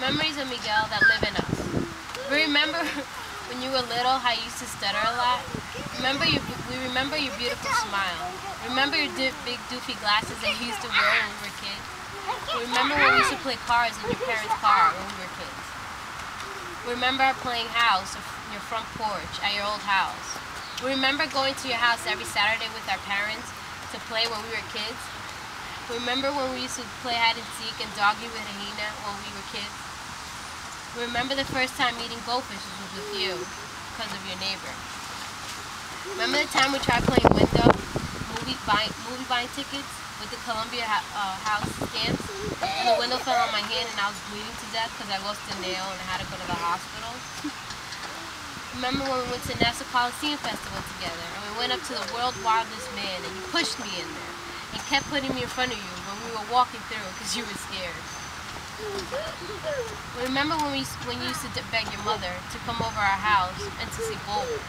Memories of Miguel that live in us. Remember when you were little how you used to stutter a lot? We remember your beautiful smile. Remember your big doofy glasses that you used to wear when we were kids? Remember when we used to play cars in your parents' car when we were kids? Remember playing house in your front porch at your old house? Remember going to your house every Saturday with our parents to play when we were kids? Remember when we used to play hide and seek and doggie with regina when we were kids? Remember the first time eating goldfishes was with you because of your neighbor? Remember the time we tried playing window, movie buying tickets with the Colombia house stamps, and the window fell on my hand and I was bleeding to death because I lost a nail and I had to go to the hospital? Remember when we went to Nassau Coliseum Festival together and we went up to the world's wildest man and you pushed me in there and kept putting me in front of you when we were walking through because you were scared? Remember when you used to beg your mother to come over our house and to see Gold?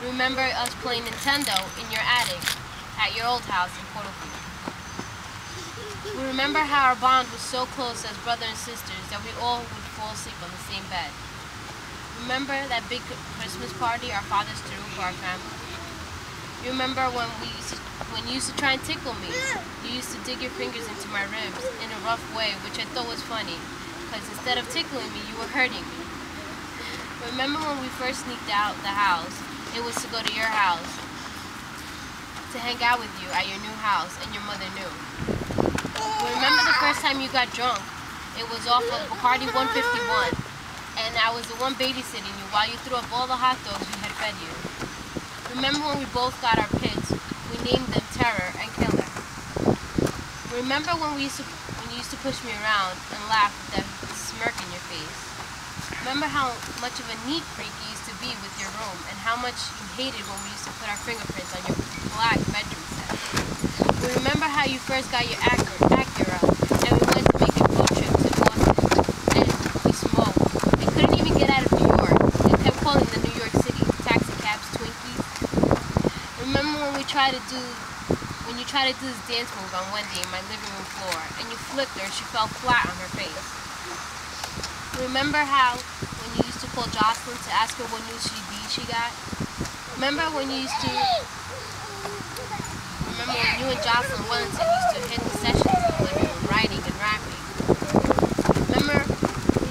Remember us playing Nintendo in your attic at your old house in Puerto Rico? We remember how our bond was so close as brother and sisters that we all would fall asleep on the same bed. Remember that big Christmas party our fathers threw for our family? You remember when you used to try and tickle me? You used to dig your fingers into my ribs in a rough way, which I thought was funny, because instead of tickling me, you were hurting me. Remember when we first sneaked out the house? It was to go to your house, to hang out with you at your new house, and your mother knew. Remember the first time you got drunk? It was off of Bacardi 151, and I was the one babysitting you while you threw up all the hot dogs we had fed you. Remember when we both got our pits? We named them Terror and Killer. Remember when you used to push me around and laugh with that smirk in your face? Remember how much of a neat freak you used to be with your room and how much you hated when we used to put our fingerprints on your black bedroom set? Remember how you first got your Acura and we went to make a road trip to Boston and we smoked and couldn't even get out of New York and kept calling the New York City taxi cabs Twinkies? Remember when you tried to do this dance move on Wendy in my living room floor and you flipped her, she fell flat on her face? Remember how when you used to call Jocelyn to ask her what new CD she got? Remember when you and Jocelyn Wellington used to hit the sessions in the living room writing and rapping? Remember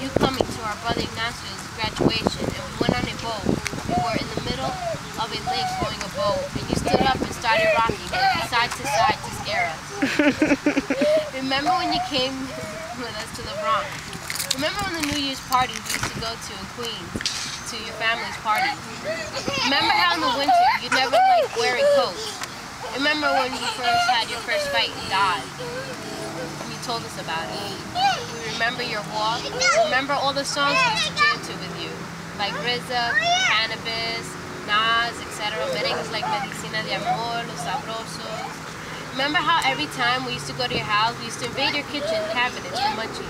you coming to our brother Ignacio's graduation and we went on a boat? We were in the middle of a lake rowing a boat and you stood up and started rocking it side to side to scare us. Remember when you came with us to the Bronx? Remember when the New Year's parties we used to go to in Queens, to your family's parties? Remember how in the winter you never liked wearing coats? Remember when you first had your first fight and died? You told us about it. We remember your walk. Remember all the songs we used to jam to with you, like RZA, Cannabis, Nas, etc. Merengues like Medicina de Amor, Los Sabrosos. Remember how every time we used to go to your house, we used to invade your kitchen cabinets for munchies?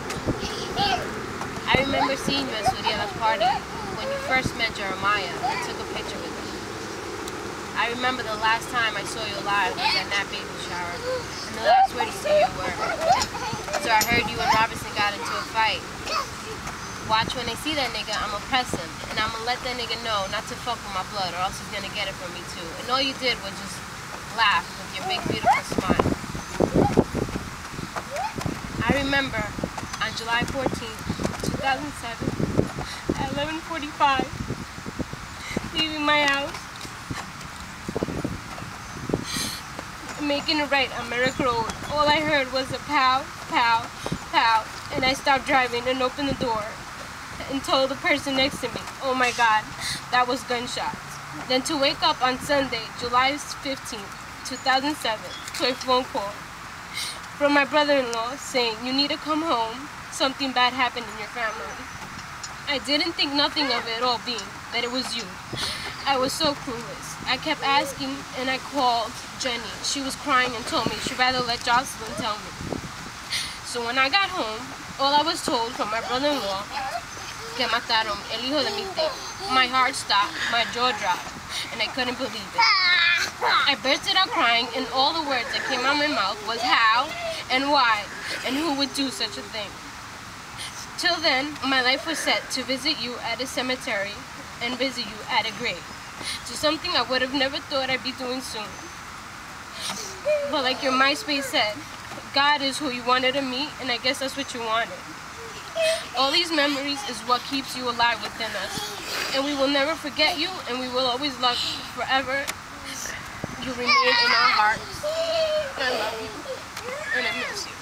I remember seeing you at Suriela's party when you first met Jeremiah and took a picture with him. I remember the last time I saw you alive was at that baby shower, and the last word to see you were. So I heard you and Robertson got into a fight. Watch when I see that nigga, I'ma press him, and I'ma let that nigga know not to fuck with my blood or else he's gonna get it from me too. And all you did was just laugh with your big beautiful smile. I remember on July 14th, 2007, at 11:45, leaving my house, making a right on Merrick Road. All I heard was a pow, pow, pow, and I stopped driving and opened the door and told the person next to me, oh my God, that was gunshots. Then to wake up on Sunday, July 15th, 2007, to a phone call from my brother-in-law saying, you need to come home, something bad happened in your family. I didn't think nothing of it all being that it was you. I was so clueless. I kept asking and I called Jenny. She was crying and told me she'd rather let Jocelyn tell me. So when I got home, all I was told from my brother-in-law, que mataron el hijo de mi tío. My heart stopped, my jaw dropped, and I couldn't believe it. I bursted out crying, and all the words that came out of my mouth was how and why and who would do such a thing. Till then, my life was set to visit you at a cemetery and visit you at a grave. To something I would have never thought I'd be doing soon. But like your MySpace said, God is who you wanted to meet, and I guess that's what you wanted. All these memories is what keeps you alive within us. And we will never forget you, and we will always love you forever. You remain in our hearts. I love you, and I miss you.